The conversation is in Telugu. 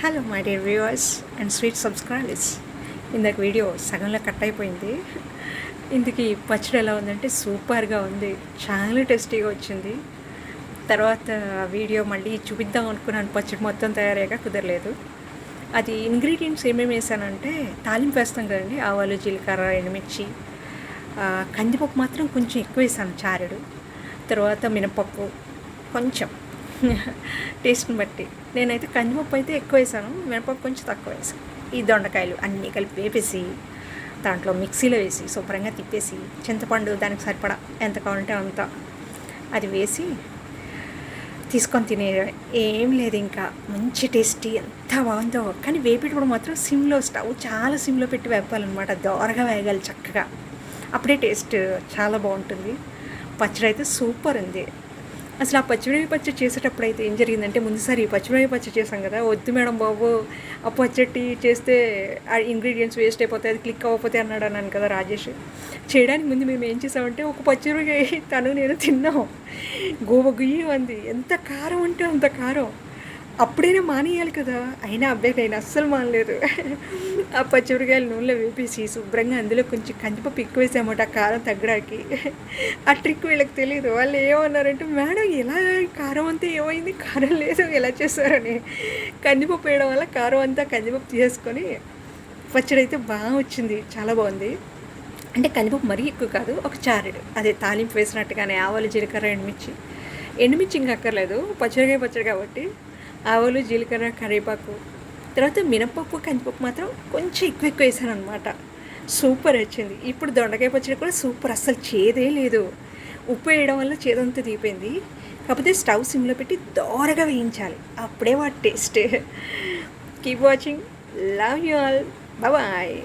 Hello my dear viewers and sweet subscribers. ఇందాక వీడియో సగంలో కట్ అయిపోయింది. ఇందుకు పచ్చడి ఎలా ఉందంటే సూపర్గా ఉంది, చాలా టేస్టీగా వచ్చింది. తర్వాత వీడియో మళ్ళీ చూపిద్దాం అనుకున్నాను, పచ్చడి మొత్తం తయారయ్యాక కుదరలేదు. అది ఇంగ్రీడియంట్స్ ఏమేమి వేసానంటే తాలింపు వేస్తాం కదండి, ఆవాలు జీలకర్ర ఎండుమిర్చి, కందిపప్పు మాత్రం కొంచెం ఎక్కువ వేసాను చారెడు, తర్వాత మినపప్పు కొంచెం టేస్ట్ని బట్టి. నేనైతే కందిపప్పు అయితే ఎక్కువ వేసాను, మినపప్పు కొంచెం తక్కువ వేసాను. ఈ దొండకాయలు అన్నీ కలిపి వేపేసి దాంట్లో మిక్సీలో వేసి శుభ్రంగా తిప్పేసి చింతపండు దానికి సరిపడా ఎంత కావాలంటే అంత అది వేసి తీసుకొని తినే ఏం లేదు. ఇంకా మంచి టేస్టీ, ఎంత బాగుందో. కానీ వేపేటప్పుడు మాత్రం సిమ్లో, స్టవ్ చాలా సిమ్లో పెట్టి వేపాలన్నమాట, దోరగా వేగాలి చక్కగా, అప్పుడే టేస్ట్ చాలా బాగుంటుంది. పచ్చడి అయితే సూపర్ ఉంది. అసలు ఆ పచ్చిమిరపకాయ పచ్చడి చేసేటప్పుడు అయితే ఏం జరిగిందంటే, ముందుసారి పచ్చిమిరపకాయ పచ్చడి చేసాం కదా, వద్దు మేడం బాబు ఆ పచ్చడి చేస్తే ఆ ఇంగ్రీడియంట్స్ వేస్ట్ అయిపోతాయి, అది క్లిక్ అవ్వకపోతే అన్నాను కదా రాజేష్. చేయడానికి ముందు మేము ఏం చేసామంటే ఒక పచ్చిమిరపకాయ తను నేను తిన్నాం, గుయ్యి ఉంది, ఎంత కారం ఉంటే అంత కారం. అప్పుడైనా మానేయాలి కదా, అయినా అబ్బాయి నేను అస్సలు మానలేదు. ఆ పచ్చిమిరకాయలు నూనెలో వేపేసి శుభ్రంగా అందులో కొంచెం కందిపప్పు ఎక్కువ వేసామట కారం తగ్గడానికి. ఆ ట్రిక్ వీళ్ళకి తెలియదు. వాళ్ళు ఏమన్నారంటే, మేడం ఎలా కారం అంతా ఏమైంది, కారం లేదు ఎలా చేస్తారని. కందిపప్పు వేయడం వల్ల కారం అంతా కందిపప్పు తీసేసుకొని పచ్చడి అయితే బాగా వచ్చింది, చాలా బాగుంది. అంటే కందిపప్పు మరీ ఎక్కువ కాదు, ఒక చారెడు, అదే తాలింపు వేసినట్టుగానే ఆవాలు జీలకర్ర ఎండుమిర్చి ఇంకా అక్కర్లేదు, పచ్చడి కాబట్టి ఆవాలు జీలకర్ర కరివేపాకు, తర్వాత మినపప్పు కందిపప్పు మాత్రం కొంచెం ఎక్కువ వేసాను అనమాట. సూపర్ వచ్చింది. ఇప్పుడు దొండకాయ పచ్చడి కూడా సూపర్, అస్సలు చేదే లేదు. ఉప్పు వేయడం వల్ల చేదంతా దిగిపోయింది. కాకపోతే స్టవ్ సిమ్లో పెట్టి దోరగా వేయించాలి, అప్పుడే వాటి taste. Keep watching, love you all, bye.